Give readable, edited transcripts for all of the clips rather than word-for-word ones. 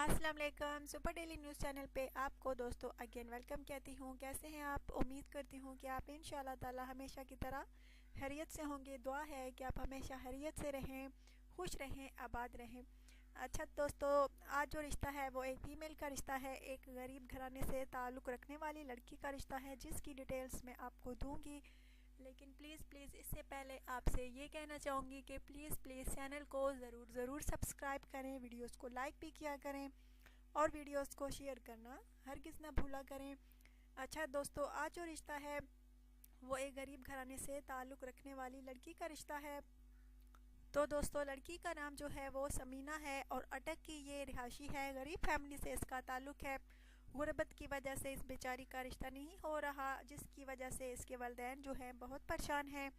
अस्सलाम वालेकुम। Super daily news channel पे आपको दोस्तों अगेन वेलकम कहती हूँ। कैसे हैं आप? उम्मीद करती हूँ कि आप इंशाल्लाह ताला हमेशा की तरह खैरियत से होंगे। दुआ है कि आप हमेशा खैरियत से रहें, खुश रहें, आबाद रहें। अच्छा दोस्तों, आज जो रिश्ता है वो एक फ़ीमेल का रिश्ता है, एक गरीब घराने से ताल्लुक़ रखने वाली लड़की का रिश्ता है, जिसकी डिटेल्स मैं आपको दूँगी। लेकिन प्लीज़ इससे पहले आपसे ये कहना चाहूँगी कि प्लीज़ चैनल को ज़रूर सब्सक्राइब करें, वीडियोस को लाइक भी किया करें और वीडियोस को शेयर करना हरगिज़ ना भूला करें। अच्छा दोस्तों, आज जो रिश्ता है वो एक गरीब घराने से ताल्लुक़ रखने वाली लड़की का रिश्ता है। तो दोस्तों, लड़की का नाम जो है वो समीना है और अटक की ये रिहायशी है। गरीब फैमिली से इसका ताल्लुक़ है। गुर्बत की वजह से इस बेचारी का रिश्ता नहीं हो रहा, जिसकी वजह से इसके वालिदैन जो हैं बहुत परेशान हैं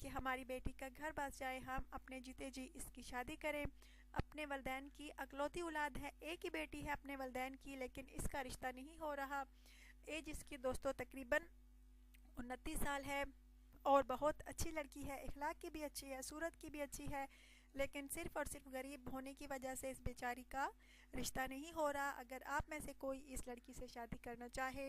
कि हमारी बेटी का घर बस जाए, हम अपने जीते जी इसकी शादी करें। अपने वालिदैन की अकलौती औलाद है, एक ही बेटी है अपने वालिदैन की, लेकिन इसका रिश्ता नहीं हो रहा। एज इसकी दोस्तों तकरीबन 29 साल है और बहुत अच्छी लड़की है, इखलाक की भी अच्छी है, सूरत की भी अच्छी है, लेकिन सिर्फ़ और सिर्फ गरीब होने की वजह से इस बेचारी का रिश्ता नहीं हो रहा। अगर आप में से कोई इस लड़की से शादी करना चाहे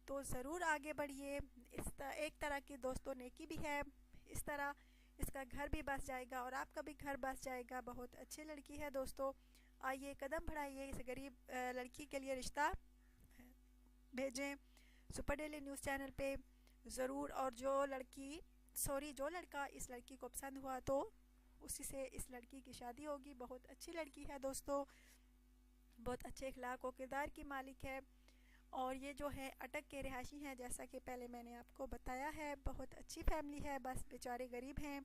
तो ज़रूर आगे बढ़िए। एक तरह की दोस्तों नेकी भी है, इस तरह इसका घर भी बस जाएगा और आपका भी घर बस जाएगा। बहुत अच्छी लड़की है दोस्तों, आइए कदम बढ़ाइए, इस गरीब लड़की के लिए रिश्ता भेजें सुपर डेली न्यूज़ चैनल पे ज़रूर। और जो लड़का इस लड़की को पसंद हुआ तो उसी से इस लड़की की शादी होगी। बहुत अच्छी लड़की है दोस्तों, बहुत अच्छे इखलाक और किरदार की मालिक है और ये जो है अटक के रिहायशी हैं, जैसा कि पहले मैंने आपको बताया है। बहुत अच्छी फैमिली है, बस बेचारे गरीब हैं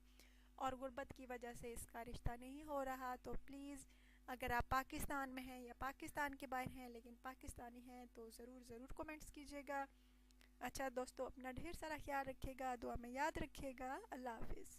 और गुर्बत की वजह से इसका रिश्ता नहीं हो रहा। तो प्लीज़, अगर आप पाकिस्तान में हैं या पाकिस्तान के बाहर हैं लेकिन पाकिस्तानी हैं तो ज़रूर कमेंट्स कीजिएगा। अच्छा दोस्तों, अपना ढेर सारा ख्याल रखिएगा, दुआ में याद रखिएगा। अल्लाह हाफिज़।